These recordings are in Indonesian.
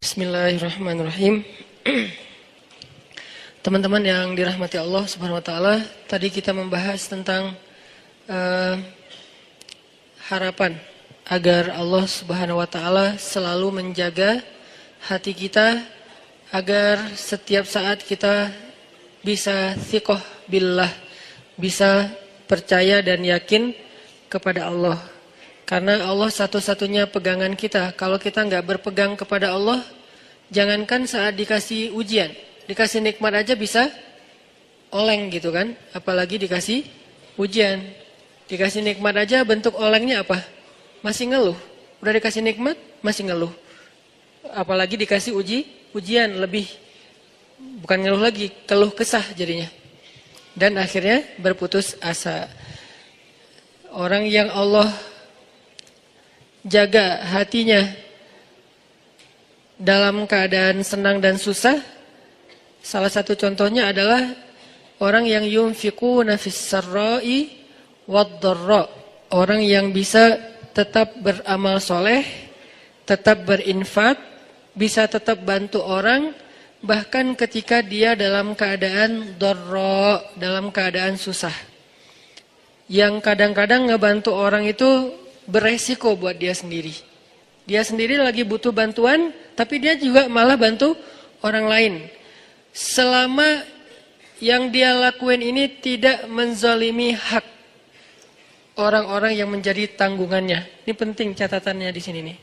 Bismillahirrahmanirrahim. Teman-teman yang dirahmati Allah Subhanahu wa taala, tadi kita membahas tentang harapan agar Allah Subhanahu wa taala selalu menjaga hati kita agar setiap saat kita bisa thiqah billah, bisa percaya dan yakin kepada Allah. Karena Allah satu-satunya pegangan kita. Kalau kita nggak berpegang kepada Allah, jangankan saat dikasih ujian, dikasih nikmat aja bisa oleng gitu kan. Apalagi dikasih ujian. Dikasih nikmat aja bentuk olengnya apa? Masih ngeluh. Udah dikasih nikmat, masih ngeluh. Apalagi dikasih ujian lebih, bukan ngeluh lagi, keluh kesah jadinya. Dan akhirnya berputus asa. Orang yang Allah jaga hatinya dalam keadaan senang dan susah, salah satu contohnya adalah orang yang yunfiquna fis sarra'i wad dharra, orang yang bisa tetap beramal soleh, tetap berinfak, bisa tetap bantu orang bahkan ketika dia dalam keadaan dharra, dalam keadaan susah. Yang kadang-kadang ngebantu orang itu beresiko buat dia sendiri. Dia sendiri lagi butuh bantuan, tapi dia juga malah bantu orang lain. Selama yang dia lakuin ini tidak menzalimi hak orang-orang yang menjadi tanggungannya. Ini penting catatannya di sini nih.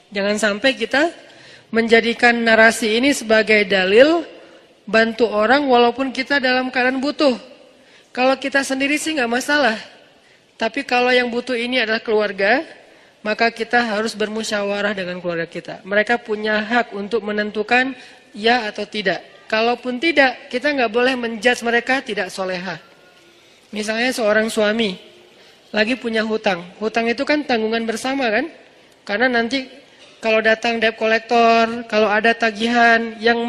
Jangan sampai kita menjadikan narasi ini sebagai dalil bantu orang walaupun kita dalam keadaan butuh. Kalau kita sendiri sih nggak masalah. Tapi kalau yang butuh ini adalah keluarga, maka kita harus bermusyawarah dengan keluarga kita. Mereka punya hak untuk menentukan ya atau tidak. Kalaupun tidak, kita nggak boleh menjudge mereka tidak soleha. Misalnya seorang suami lagi punya hutang. Hutang itu kan tanggungan bersama kan? Karena nanti kalau datang debt collector, kalau ada tagihan yang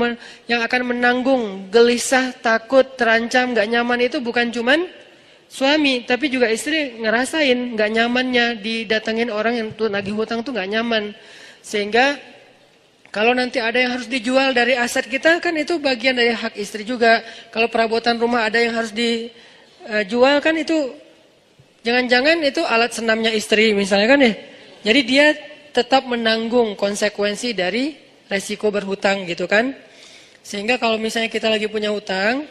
akan menanggung gelisah, takut, terancam, nggak nyaman itu bukan cuman suami, tapi juga istri ngerasain gak nyamannya didatengin orang yang lagi hutang tuh gak nyaman. Sehingga kalau nanti ada yang harus dijual dari aset kita, kan itu bagian dari hak istri juga. Kalau perabotan rumah ada yang harus dijual, kan itu jangan-jangan itu alat senamnya istri misalnya kan ya. Jadi dia tetap menanggung konsekuensi dari resiko berhutang gitu kan. Sehingga kalau misalnya kita lagi punya hutang,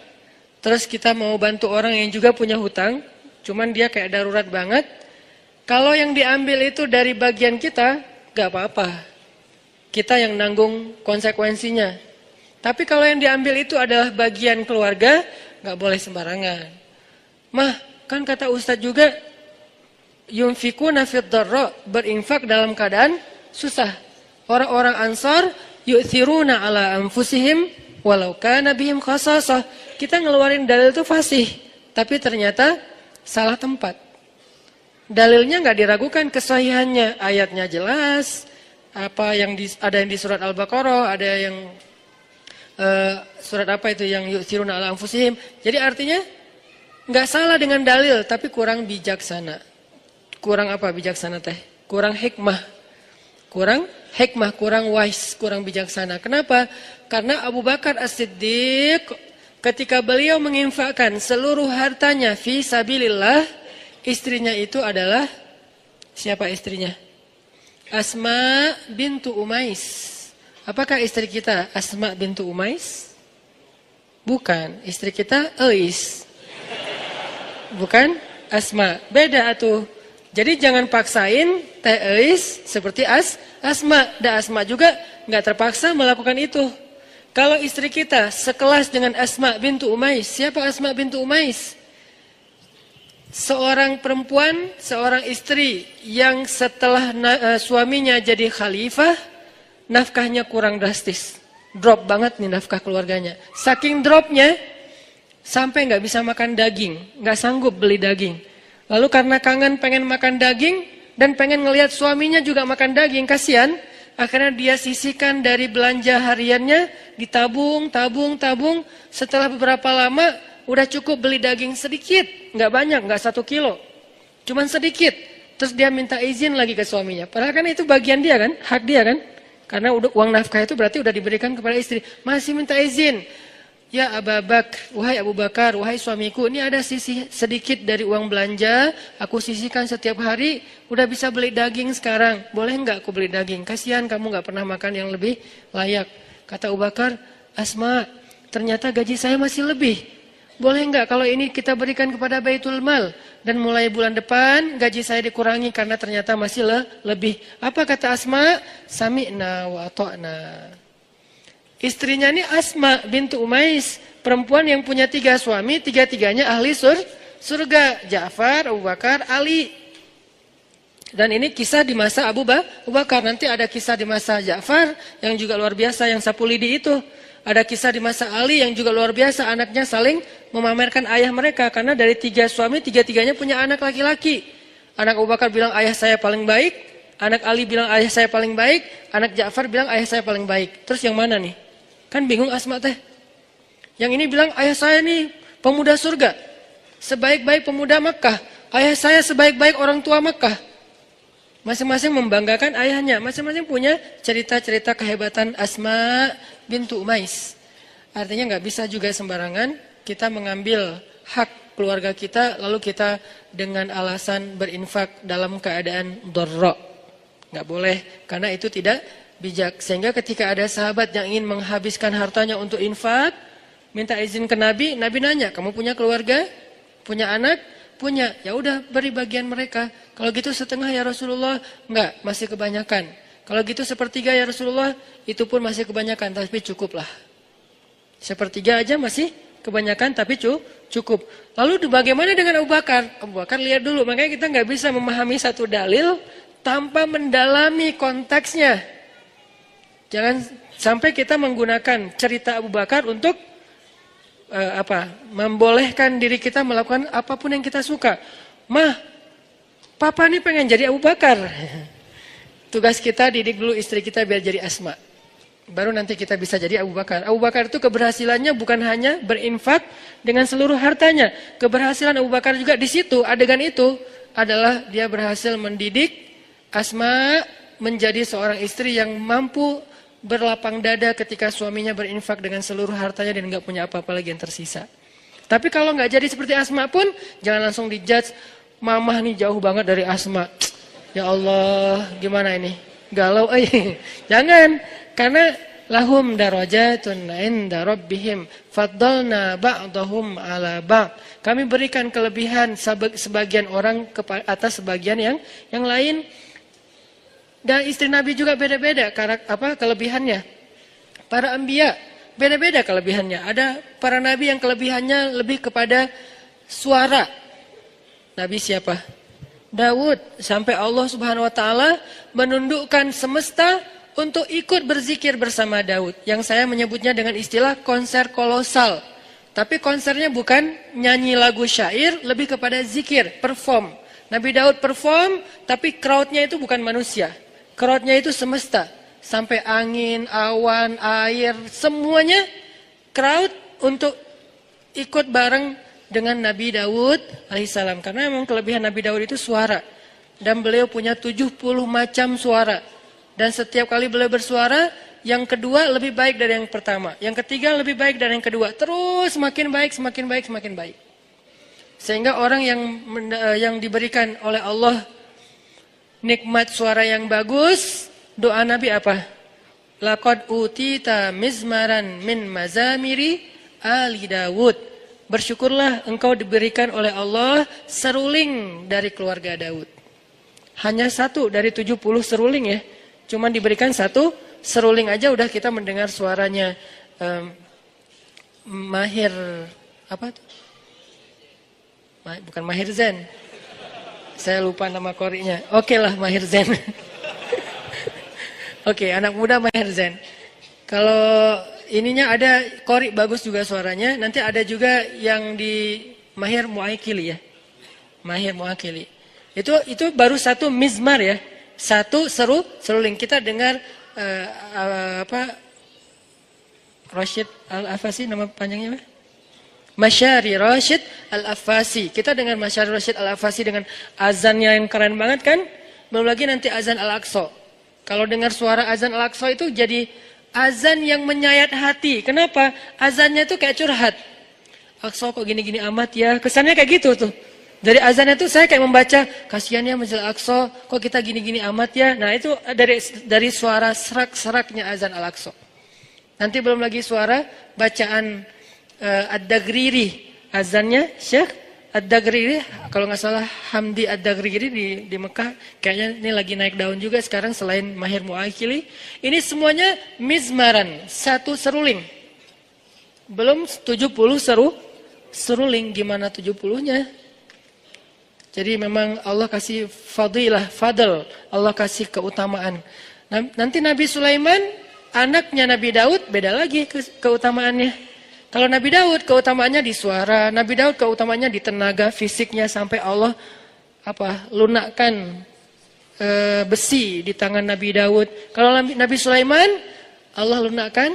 terus kita mau bantu orang yang juga punya hutang, cuman dia kayak darurat banget. Kalau yang diambil itu dari bagian kita, gak apa-apa. Kita yang nanggung konsekuensinya. Tapi kalau yang diambil itu adalah bagian keluarga, gak boleh sembarangan. Mah, kan kata Ustadz juga, yunfikuna fid dharra, berinfak dalam keadaan susah. Orang-orang Ansar, yu'thiruna ala anfusihim, walau kana bihim khasasah. Kita ngeluarin dalil itu fasih, tapi ternyata salah tempat. Dalilnya nggak diragukan kesahihannya, ayatnya jelas. Apa yang ada yang di surat Al-Baqarah, ada yang surat apa itu yang yu'thiruna ala anfusihim. Jadi artinya nggak salah dengan dalil, tapi kurang bijaksana. Kurang apa bijaksana teh? Kurang hikmah. Kurang hikmah, kurang wise, kurang bijaksana. Kenapa? Karena Abu Bakar As-Siddiq ketika beliau menginfakkan seluruh hartanya fi sabilillah, istrinya itu adalah siapa istrinya? Asma bintu Umais. Apakah istri kita Asma bintu Umais? Bukan, istri kita Ais. Bukan Asma, beda atuh. Jadi jangan paksain Teh Ais seperti Asma. Dan Asma juga nggak terpaksa melakukan itu. Kalau istri kita sekelas dengan Asma bintu Umais, siapa Asma bintu Umais? Seorang perempuan, seorang istri yang setelah suaminya jadi khalifah, nafkahnya kurang drastis. Drop banget nih nafkah keluarganya. Saking dropnya, sampai nggak bisa makan daging, nggak sanggup beli daging. Lalu karena kangen pengen makan daging, dan pengen ngelihat suaminya juga makan daging, kasihan. Akhirnya dia sisihkan dari belanja hariannya, ditabung. Setelah beberapa lama, udah cukup beli daging sedikit. Nggak banyak, nggak 1 kilo. Cuman sedikit. Terus dia minta izin lagi ke suaminya. Padahal kan itu bagian dia kan, hak dia kan. Karena uang nafkah itu berarti udah diberikan kepada istri. Masih minta izin. Ya wahai Abu Bakar, wahai suamiku, ini ada sisi sedikit dari uang belanja, aku sisihkan setiap hari, udah bisa beli daging sekarang. Boleh enggak aku beli daging? Kasihan kamu enggak pernah makan yang lebih layak. Kata Abu Bakar, Asma, ternyata gaji saya masih lebih. Boleh enggak kalau ini kita berikan kepada Baitul Mal? Dan mulai bulan depan gaji saya dikurangi karena ternyata masih lebih. Apa kata Asma? Sami'na wa ata'na. Istrinya ini Asma bintu Umais, perempuan yang punya 3 suami, 3-tiganya ahli surga. Ja'far, Abu Bakar, Ali. Dan ini kisah di masa Abu Bakar. Nanti ada kisah di masa Ja'far yang juga luar biasa, yang sapu lidi itu. Ada kisah di masa Ali yang juga luar biasa, anaknya saling memamerkan ayah mereka. Karena dari 3 suami, 3-tiganya punya anak laki-laki. Anak Abu Bakar bilang ayah saya paling baik, anak Ali bilang ayah saya paling baik, anak Ja'far bilang ayah saya paling baik. Terus yang mana nih? Kan bingung Asma teh. Yang ini bilang ayah saya nih pemuda surga, sebaik-baik pemuda Makkah. Ayah saya sebaik-baik orang tua Makkah. Masing-masing membanggakan ayahnya. Masing-masing punya cerita-cerita kehebatan Asma bintu Umais. Artinya nggak bisa juga sembarangan kita mengambil hak keluarga kita lalu kita dengan alasan berinfak dalam keadaan dharra. Nggak boleh, karena itu tidak bijak. Sehingga ketika ada sahabat yang ingin menghabiskan hartanya untuk infak, minta izin ke Nabi, Nabi nanya, kamu punya keluarga? Punya anak? Punya. Ya udah, beri bagian mereka. Kalau gitu setengah ya Rasulullah? Enggak, masih kebanyakan. Kalau gitu sepertiga ya Rasulullah? Itu pun masih kebanyakan, tapi cukuplah. Sepertiga aja masih kebanyakan, tapi cukup. Lalu bagaimana dengan Abu Bakar? Abu Bakar lihat dulu, makanya kita nggak bisa memahami satu dalil tanpa mendalami konteksnya. Jangan sampai kita menggunakan cerita Abu Bakar untuk membolehkan diri kita melakukan apapun yang kita suka. Mah, papa nih pengen jadi Abu Bakar. Tugas kita didik dulu istri kita biar jadi Asma. Baru nanti kita bisa jadi Abu Bakar. Abu Bakar itu keberhasilannya bukan hanya berinfak dengan seluruh hartanya. Keberhasilan Abu Bakar juga di situ, adegan itu adalah dia berhasil mendidik Asma menjadi seorang istri yang mampu berlapang dada ketika suaminya berinfak dengan seluruh hartanya dan nggak punya apa-apa lagi yang tersisa. Tapi kalau nggak jadi seperti Asma pun jangan langsung dijudge, mamah nih jauh banget dari Asma. Ya Allah, gimana ini? Galau Jangan, karena lahum darajatun inda rabbihim faddalna ba'dahum ala ba'd. Kami berikan kelebihan sebagian orang atas sebagian yang lain. Dan istri Nabi juga beda-beda kelebihannya. Para anbiya beda-beda kelebihannya. Ada para nabi yang kelebihannya lebih kepada suara. Nabi siapa? Daud. Sampai Allah Subhanahu wa taala menundukkan semesta untuk ikut berzikir bersama Daud. Yang saya menyebutnya dengan istilah konser kolosal. Tapi konsernya bukan nyanyi lagu syair, lebih kepada zikir, perform. Nabi Daud perform, tapi crowdnya itu bukan manusia. Crowdnya itu semesta, sampai angin, awan, air, semuanya crowd untuk ikut bareng dengan Nabi Daud alaihissalam. Karena memang kelebihan Nabi Daud itu suara. Dan beliau punya 70 macam suara. Dan setiap kali beliau bersuara, yang kedua lebih baik dari yang pertama. Yang ketiga lebih baik dari yang kedua. Terus semakin baik, semakin baik, semakin baik. Sehingga orang yang diberikan oleh Allah nikmat suara yang bagus, doa Nabi apa? Laqad utita mizmaran min mazamiri ali Dawud. Bersyukurlah engkau diberikan oleh Allah seruling dari keluarga Daud. Hanya 1 dari 70 seruling ya. Cuman diberikan 1 seruling aja udah kita mendengar suaranya Mahir apa tuh? Bukan Mahir Zain. Saya lupa nama korinya. Oke lah Mahir Zain. Oke, anak muda Mahir Zain. Kalau ininya ada kori bagus juga suaranya. Nanti ada juga yang di Mahir Muakili ya. Mahir Muakili. Itu baru 1 mizmar ya. 1 seruling. Kita dengar Rashid Al-Afasi nama panjangnya apa? Masyari Rashid Al-Afasi. Kita dengar Masyari Rashid Al-Afasi dengan azannya yang keren banget kan? Belum lagi nanti azan Al-Aqsa. Kalau dengar suara azan Al-Aqsa itu jadi azan yang menyayat hati. Kenapa? Azannya itu kayak curhat. Aqsa kok gini-gini amat ya. Kesannya kayak gitu tuh. Dari azannya tuh saya kayak membaca, kasihan ya Masjid Al-Aqsa, kok kita gini-gini amat ya. Nah itu dari suara serak-seraknya azan Al-Aqsa. Nanti belum lagi suara bacaan Ad-Dagriri. Azannya Syekh Ad-Dagriri, kalau nggak salah Hamdi Ad-Dagriri di Mekah, kayaknya ini lagi naik daun juga sekarang selain Mahir Mu'akhili. Ini semuanya mizmaran, satu seruling. Belum 70 seruling, gimana 70-nya? Jadi memang Allah kasih fadl, Allah kasih keutamaan. Nanti Nabi Sulaiman, anaknya Nabi Daud, beda lagi keutamaannya. Kalau Nabi Daud keutamaannya di suara, Nabi Daud keutamaannya di tenaga fisiknya sampai Allah lunakkan besi di tangan Nabi Daud. Kalau Nabi Sulaiman, Allah lunakkan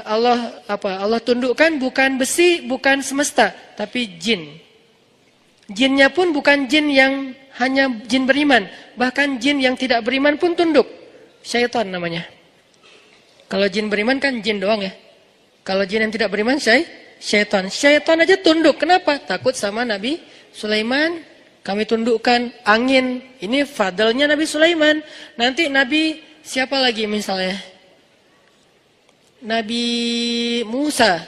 Allah tundukkan bukan besi, bukan semesta, tapi jin. Jinnya pun bukan jin yang hanya jin beriman, bahkan jin yang tidak beriman pun tunduk. Syaitan namanya. Kalau jin beriman kan jin doang ya. Kalau jin yang tidak beriman, syaitan. Syaitan aja tunduk. Kenapa? Takut sama Nabi Sulaiman. Kami tundukkan angin. Ini fadlnya Nabi Sulaiman. Nanti Nabi siapa lagi misalnya? Nabi Musa.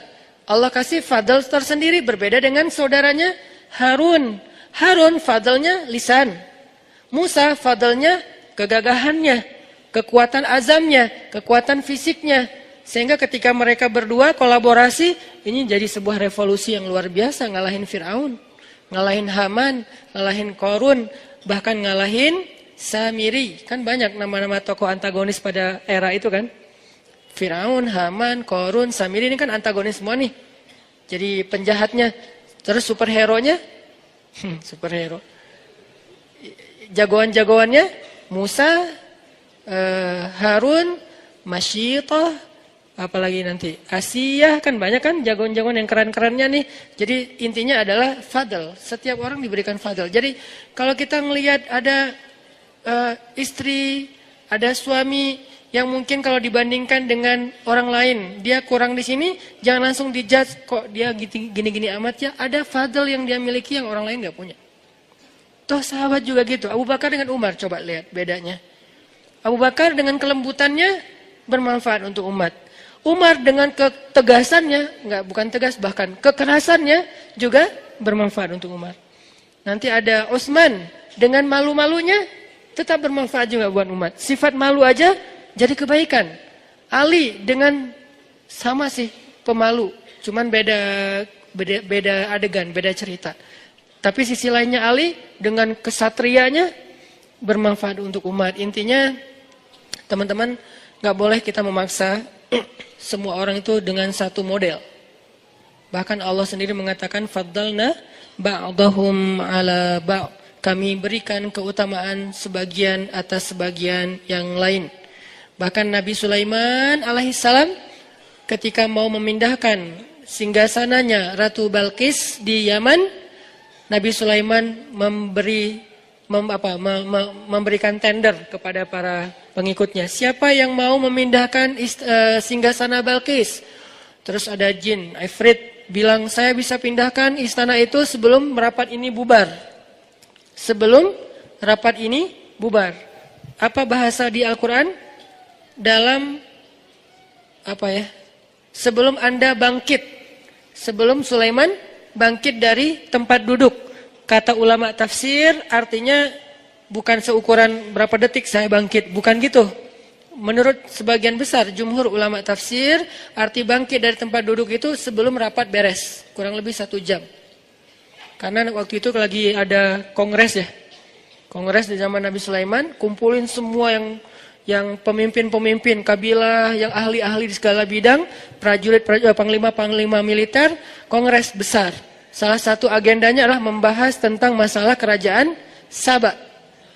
Allah kasih fadl tersendiri berbeda dengan saudaranya Harun. Harun fadlnya lisan. Musa fadlnya kegagahannya, kekuatan azamnya, kekuatan fisiknya. Sehingga ketika mereka berdua kolaborasi, ini jadi sebuah revolusi yang luar biasa. Ngalahin Fir'aun, ngalahin Haman, ngalahin Qarun, bahkan ngalahin Samiri. Kan banyak nama-nama tokoh antagonis pada era itu kan. Fir'aun, Haman, Qarun, Samiri ini kan antagonis semua nih. Jadi penjahatnya. Terus superhero-nya, superhero. Jagoan-jagoannya, Musa, Harun, Masyitah, apalagi nanti Asiyah, kan banyak kan jagoan-jagoan yang keren-kerennya nih. Jadi intinya adalah fadl. Setiap orang diberikan fadl. Jadi kalau kita ngelihat ada istri, ada suami yang mungkin kalau dibandingkan dengan orang lain dia kurang di sini, jangan langsung dijudge kok dia gini-gini amat ya. Ada fadl yang dia miliki yang orang lain nggak punya. Toh sahabat juga gitu. Abu Bakar dengan Umar, coba lihat bedanya. Abu Bakar dengan kelembutannya bermanfaat untuk umat. Umar dengan ketegasannya, bukan tegas, bahkan kekerasannya juga bermanfaat untuk umat. Nanti ada Utsman dengan malu-malunya tetap bermanfaat juga buat umat. Sifat malu aja jadi kebaikan. Ali dengan sama sih pemalu, cuman beda adegan, beda cerita. Tapi sisi lainnya Ali dengan kesatrianya bermanfaat untuk umat. Intinya teman-teman, nggak boleh kita memaksa semua orang itu dengan satu model. Bahkan Allah sendiri mengatakan faddalna ba'dahum ala ba'. Kami berikan keutamaan sebagian atas sebagian yang lain. Bahkan Nabi Sulaiman alaihissalam ketika mau memindahkan singgasananya Ratu Balqis di Yaman, Nabi Sulaiman memberikan tender kepada para pengikutnya. Siapa yang mau memindahkan singgasana Balqis? Terus ada jin, Ifrit bilang, saya bisa pindahkan istana itu sebelum rapat ini bubar. Sebelum rapat ini bubar. Apa bahasa di Al-Quran? Dalam sebelum Anda bangkit. Sebelum Sulaiman bangkit dari tempat duduk. Kata ulama tafsir artinya bukan seukuran berapa detik saya bangkit, bukan gitu. Menurut sebagian besar jumhur ulama tafsir, arti bangkit dari tempat duduk itu sebelum rapat beres, kurang lebih 1 jam. Karena waktu itu lagi ada kongres ya. Kongres di zaman Nabi Sulaiman, kumpulin semua yang pemimpin-pemimpin kabilah, yang ahli-ahli di segala bidang, prajurit, panglima-panglima militer, kongres besar. Salah satu agendanya adalah membahas tentang masalah kerajaan Saba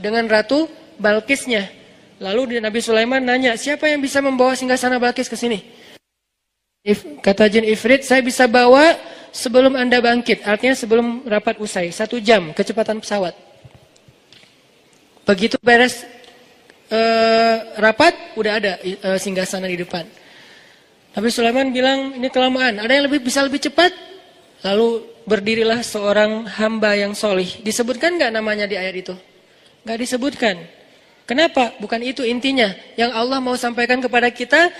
dengan Ratu Balqisnya. Lalu Nabi Sulaiman nanya, siapa yang bisa membawa singgasana Balqis ke sini? Kata jin Ifrit, saya bisa bawa sebelum Anda bangkit. Artinya sebelum rapat usai, 1 jam kecepatan pesawat. Begitu beres rapat, udah ada singgasana di depan. Nabi Sulaiman bilang, ini kelamaan, ada yang bisa lebih cepat? Lalu berdirilah seorang hamba yang solih. Disebutkan nggak namanya di ayat itu? Nggak disebutkan. Kenapa? Bukan itu intinya. Yang Allah mau sampaikan kepada kita,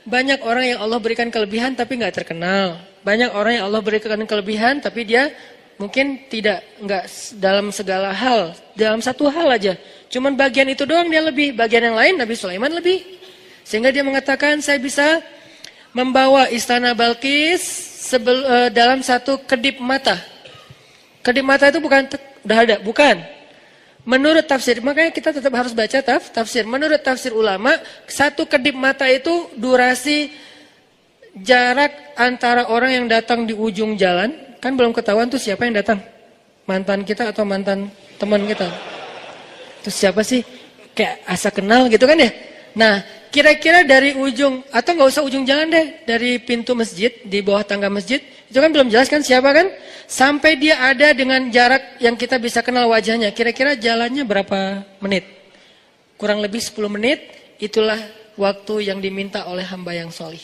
banyak orang yang Allah berikan kelebihan tapi nggak terkenal. Banyak orang yang Allah berikan kelebihan tapi dia mungkin nggak dalam segala hal, dalam satu hal aja. Cuman bagian itu doang dia lebih, bagian yang lain Nabi Sulaiman lebih. Sehingga dia mengatakan, saya bisa membawa istana Balkis dalam satu kedip mata. Kedip mata itu bukan udah ada, bukan. Menurut tafsir, makanya kita tetap harus baca tafsir. Menurut tafsir ulama, satu kedip mata itu durasi jarak antara orang yang datang di ujung jalan, kan belum ketahuan tuh siapa yang datang. Mantan kita atau mantan teman kita. Terus siapa sih? Kayak asa kenal gitu kan ya. Nah, kira-kira dari ujung, atau nggak usah ujung jalan deh, dari pintu masjid, di bawah tangga masjid, itu kan belum jelas kan siapa kan? Sampai dia ada dengan jarak yang kita bisa kenal wajahnya. Kira-kira jalannya berapa menit? Kurang lebih 10 menit, itulah waktu yang diminta oleh hamba yang solih.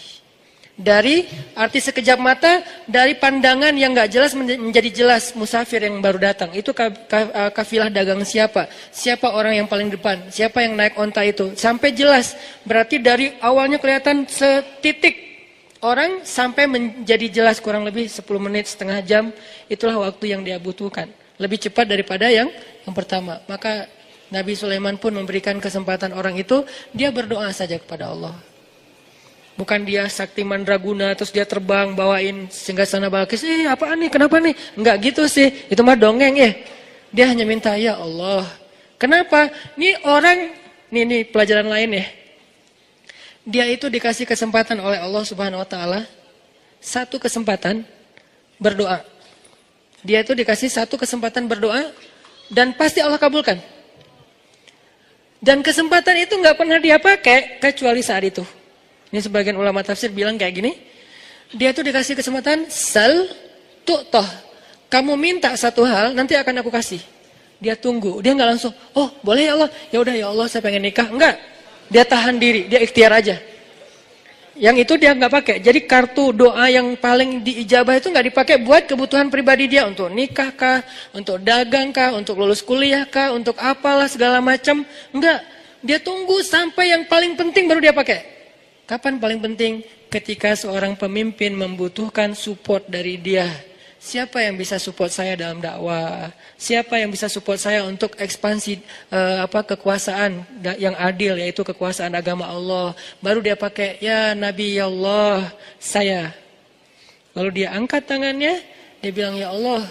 Dari arti sekejap mata, dari pandangan yang nggak jelas menjadi jelas musafir yang baru datang. Itu kafilah dagang siapa? Siapa orang yang paling depan? Siapa yang naik onta itu? Sampai jelas. Berarti dari awalnya kelihatan setitik orang sampai menjadi jelas kurang lebih 10 menit, setengah jam. Itulah waktu yang dia butuhkan. Lebih cepat daripada yang pertama. Maka Nabi Sulaiman pun memberikan kesempatan orang itu, dia berdoa saja kepada Allah. Bukan dia sakti mandraguna terus dia terbang bawain singgasana Balkis. Apaan nih? Kenapa nih? Enggak gitu sih. Itu mah dongeng ya. Dia hanya minta, ya Allah. Kenapa? Nih orang, nih pelajaran lain ya. Dia itu dikasih kesempatan oleh Allah Subhanahu wa taala, satu kesempatan berdoa. Dia itu dikasih satu kesempatan berdoa dan pasti Allah kabulkan. Dan kesempatan itu enggak pernah dia pakai kecuali saat itu. Ini sebagian ulama tafsir bilang kayak gini. Dia tuh dikasih kesempatan, sal tu'toh. Kamu minta satu hal, nanti akan aku kasih. Dia tunggu, dia nggak langsung, oh boleh ya Allah. Ya udah ya Allah, saya pengen nikah. Enggak, dia tahan diri, dia ikhtiar aja. Yang itu dia nggak pakai. Jadi kartu doa yang paling diijabah itu nggak dipakai buat kebutuhan pribadi dia. Untuk nikah kah, untuk dagang kah, untuk lulus kuliah kah, untuk apalah segala macam. Enggak, dia tunggu sampai yang paling penting baru dia pakai. Kapan paling penting? Ketika seorang pemimpin membutuhkan support dari dia. Siapa yang bisa support saya dalam dakwah? Siapa yang bisa support saya untuk ekspansi kekuasaan yang adil, yaitu kekuasaan agama Allah? Baru dia pakai, ya Nabi ya Allah, saya. Lalu dia angkat tangannya, dia bilang, ya Allah,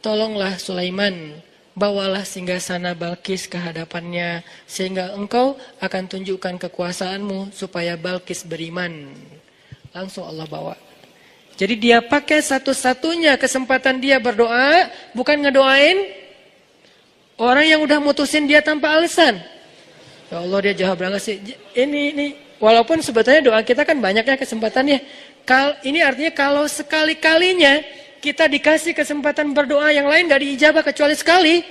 tolonglah Sulaiman. Bawalah singgasana Balkis ke hadapannya, sehingga engkau akan tunjukkan kekuasaanmu supaya Balkis beriman. Langsung Allah bawa. Jadi dia pakai satu-satunya kesempatan dia berdoa, bukan ngedoain orang yang udah mutusin dia tanpa alasan. Ya Allah, dia jawab banget sih. Ini walaupun sebetulnya doa kita kan banyaknya kesempatannya. Ini artinya kalau sekali-kalinya kita dikasih kesempatan berdoa yang lain gak diijabah kecuali sekali,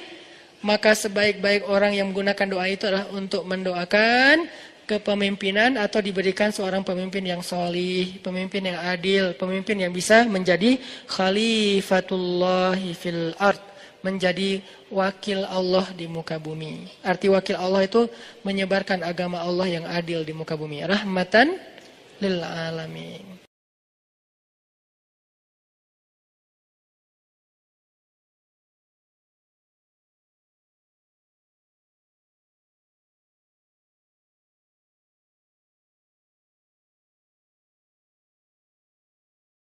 maka sebaik-baik orang yang menggunakan doa itu adalah untuk mendoakan kepemimpinan atau diberikan seorang pemimpin yang solih, pemimpin yang adil, pemimpin yang bisa menjadi khalifatullahi fil ard, menjadi wakil Allah di muka bumi. Arti wakil Allah itu menyebarkan agama Allah yang adil di muka bumi. Rahmatan lil alamin.